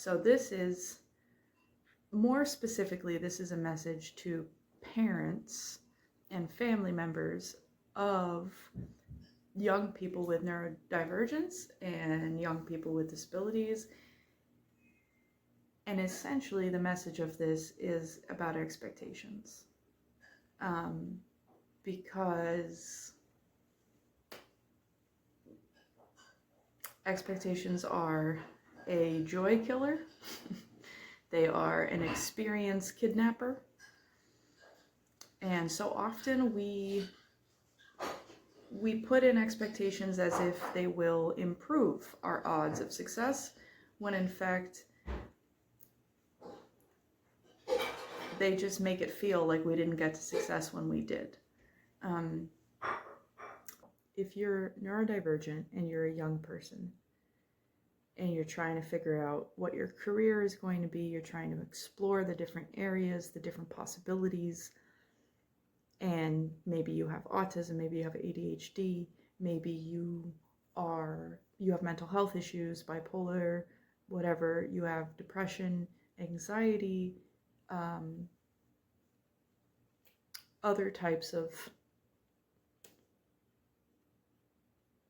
So this is, more specifically, this is a message to parents and family members of young people with neurodivergence and young people with disabilities. And essentially the message of this is about expectations. Because expectations are a joy killer. They are an experience kidnapper. And so often we put in expectations as if they will improve our odds of success, when in fact they just make it feel like we didn't get to success when we did. If you're neurodivergent and you're a young person and you're trying to figure out what your career is going to be, you're trying to explore the different areas, the different possibilities, and maybe you have autism, maybe you have ADHD, maybe you have mental health issues, bipolar, whatever, you have depression, anxiety, other types of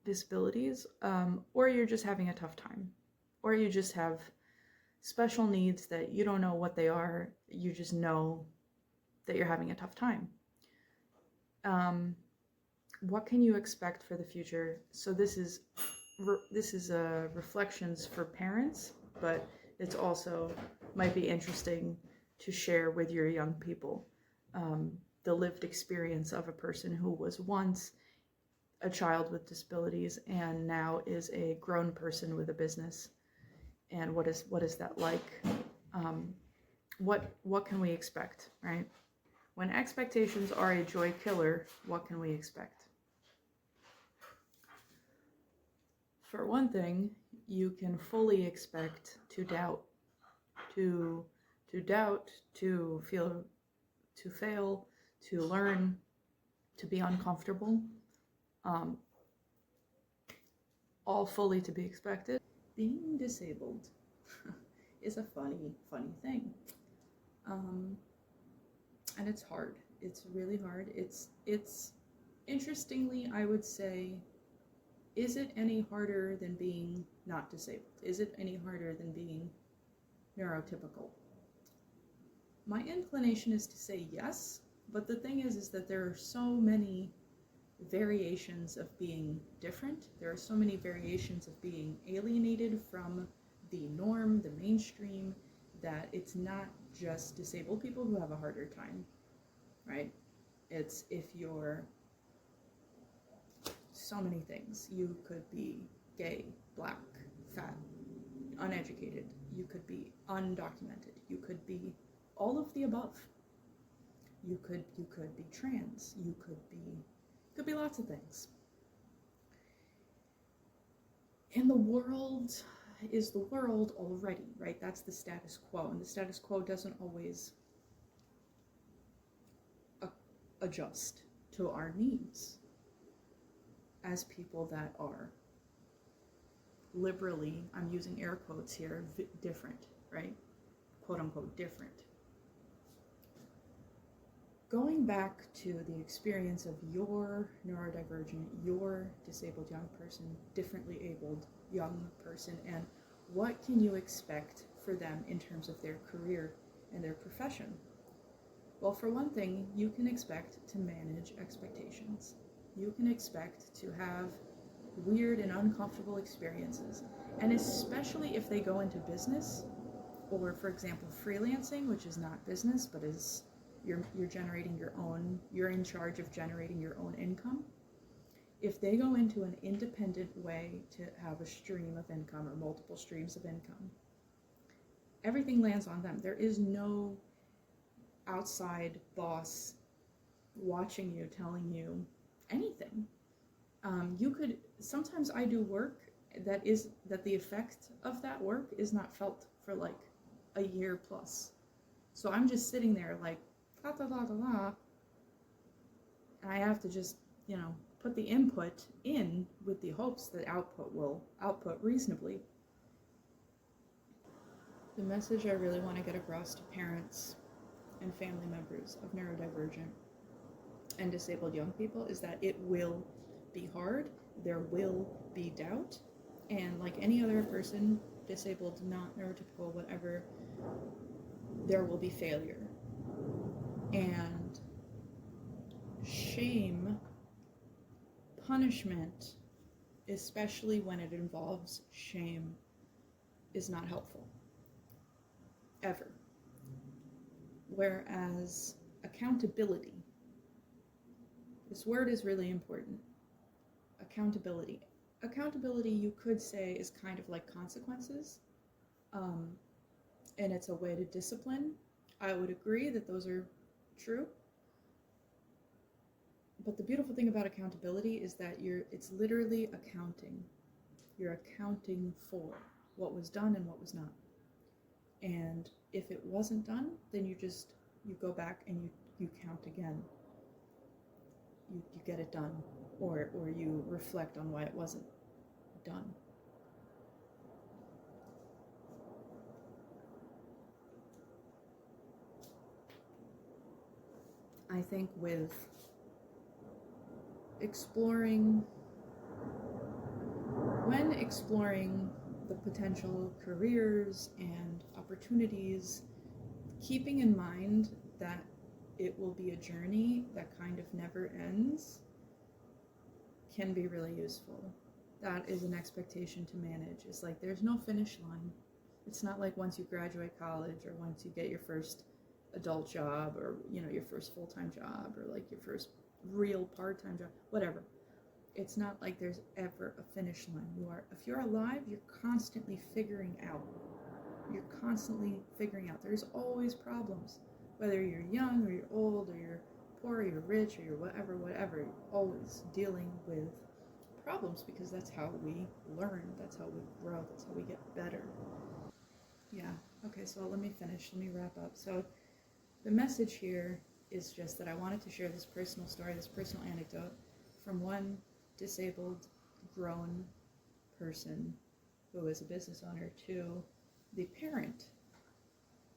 disabilities, or you're just having a tough time, or you just have special needs that you don't know what they are, you just know that you're having a tough time. What can you expect for the future? So this is reflections for parents, but it's also might be interesting to share with your young people the lived experience of a person who was once a child with disabilities and now is a grown person with a business. And what is that like? What can we expect, right? When expectations are a joy killer, what can we expect? For one thing, you can fully expect to doubt, to doubt, to feel, to fail, to learn, to be uncomfortable. All fully to be expected. Being disabled is a funny thing. And it's hard. It's really hard. It's interestingly, I would say, is it any harder than being not disabled? Is it any harder than being neurotypical? My inclination is to say yes, but the thing is that there are so many variations of being different. There are so many variations of being alienated from the norm, the mainstream, that it's not just disabled people who have a harder time, right? It's if you're so many things. You could be gay, black, fat, uneducated. You could be undocumented. You could be all of the above. You could be trans. You could be lots of things. And the world is the world already, right? That's the status quo, and the status quo doesn't always adjust to our needs as people that are liberally, I'm using air quotes here, different, right? Quote unquote different. Going back to the experience of your neurodivergent, your disabled young person, differently abled young person, and what can you expect for them in terms of their career and their profession? Well, for one thing, you can expect to manage expectations. You can expect to have weird and uncomfortable experiences, and especially if they go into business, or for example, freelancing, which is not business, but is you're generating your own, you're in charge of generating your own income. If they go into an independent way to have a stream of income or multiple streams of income, everything lands on them. There is no outside boss watching you, telling you anything. Sometimes I do work that the effect of that work is not felt for like a year plus. So I'm just sitting there like, la la la la la, and I have to just, put the input in with the hopes that output will output reasonably. The message I really want to get across to parents and family members of neurodivergent and disabled young people is that it will be hard, there will be doubt, and like any other person, disabled, not neurotypical, whatever, there will be failure. And shame, punishment, especially when it involves shame, is not helpful. Ever. Whereas accountability, this word is really important. Accountability. Accountability, you could say, is kind of like consequences, and it's a way to discipline. I would agree that those are true. But the beautiful thing about accountability is that it's literally accounting. You're accounting for what was done and what was not. And if it wasn't done, then you go back and you count again. You get it done, or you reflect on why it wasn't done. I think with exploring the potential careers and opportunities, keeping in mind that it will be a journey that kind of never ends can be really useful. That is an expectation to manage. It's like there's no finish line. It's not like once you graduate college or once you get your first adult job or your first full-time job or like your first real part-time job, whatever. It's not like there's ever a finish line. If you're alive, you're constantly figuring out. There's always problems. Whether you're young or you're old or you're poor or you're rich or you're whatever, you're always dealing with problems because that's how we learn, that's how we grow, that's how we get better. Yeah, okay, so let me wrap up. So the message here is just that I wanted to share this personal story, this personal anecdote from one disabled, grown person who is a business owner to the parent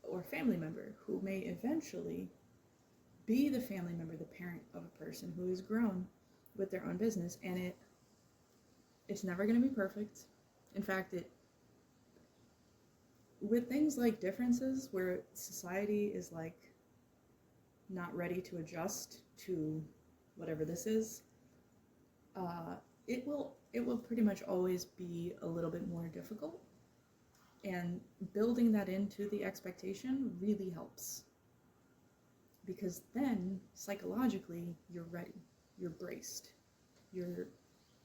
or family member who may eventually be the family member, the parent of a person who is grown with their own business, and it's never going to be perfect. In fact, with things like differences where society is like not ready to adjust to whatever this is, it will pretty much always be a little bit more difficult, and building that into the expectation really helps, because then psychologically you're ready, you're braced, you're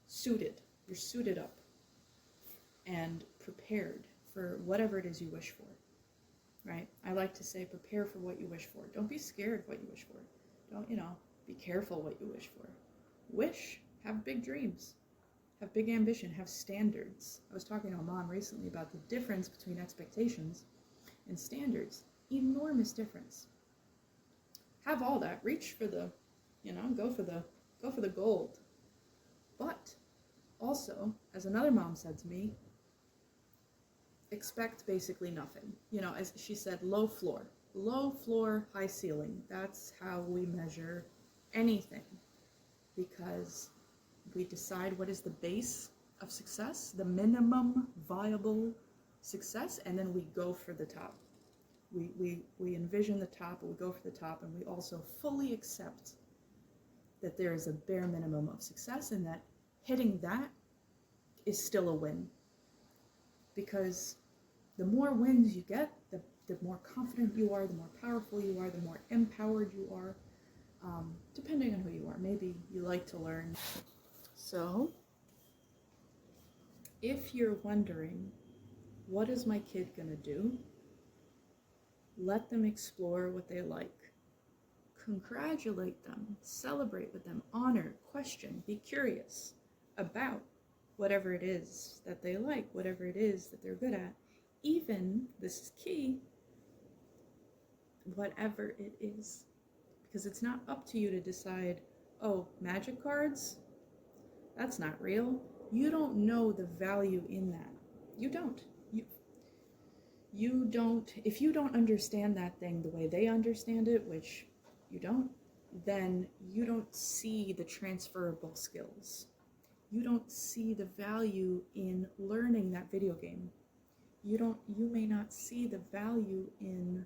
suited up and prepared for whatever it is you wish for, right? I like to say prepare for what you wish for. Don't be scared of what you wish for. Don't, be careful what you wish for. Wish, have big dreams, have big ambition, have standards. I was talking to a mom recently about the difference between expectations and standards. Enormous difference. Have all that, reach for the, go for the gold. But also, as another mom said to me, expect basically nothing. As she said, low floor, high ceiling. That's how we measure anything, because we decide what is the base of success, the minimum viable success, and then we go for the top. We envision the top, and we go for the top, and we also fully accept that there is a bare minimum of success, and that hitting that is still a win. Because the more wins you get, the more confident you are, the more powerful you are, the more empowered you are, depending on who you are. Maybe you like to learn. So, if you're wondering, what is my kid gonna do? Let them explore what they like. Congratulate them, celebrate with them, honor, question, be curious about whatever it is that they like, whatever it is that they're good at. Even, this is key, whatever it is. Because it's not up to you to decide, oh, magic cards? That's not real. You don't know the value in that. You don't. if you don't understand that thing the way they understand it, which you don't, then you don't see the transferable skills. You don't see the value in learning that video game. You may not see the value in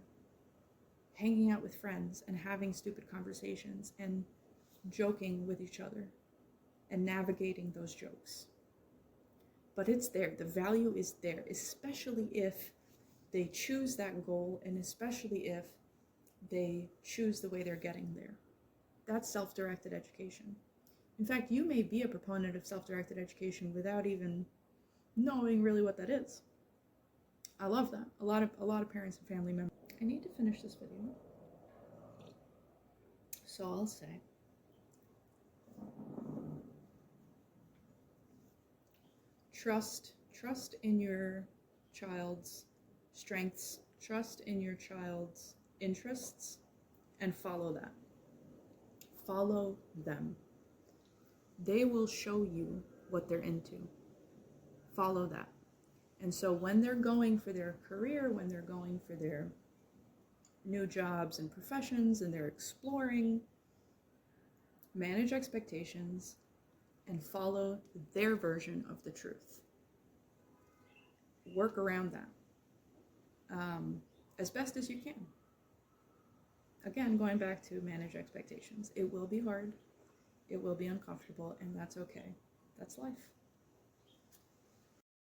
hanging out with friends and having stupid conversations and joking with each other and navigating those jokes. But it's there. The value is there, especially if they choose that goal, and especially if they choose the way they're getting there. That's self-directed education. In fact, you may be a proponent of self-directed education without even knowing really what that is. I love that. A lot of parents and family members. I need to finish this video. So I'll say, trust in your child's strengths, trust in your child's interests, and follow that. Follow them. They will show you what they're into. Follow that. And so when they're going for their career, when they're going for their new jobs and professions, and they're exploring, manage expectations and follow their version of the truth. Work around that as best as you can. Again, going back to manage expectations. It will be hard, it will be uncomfortable, and that's okay. That's life.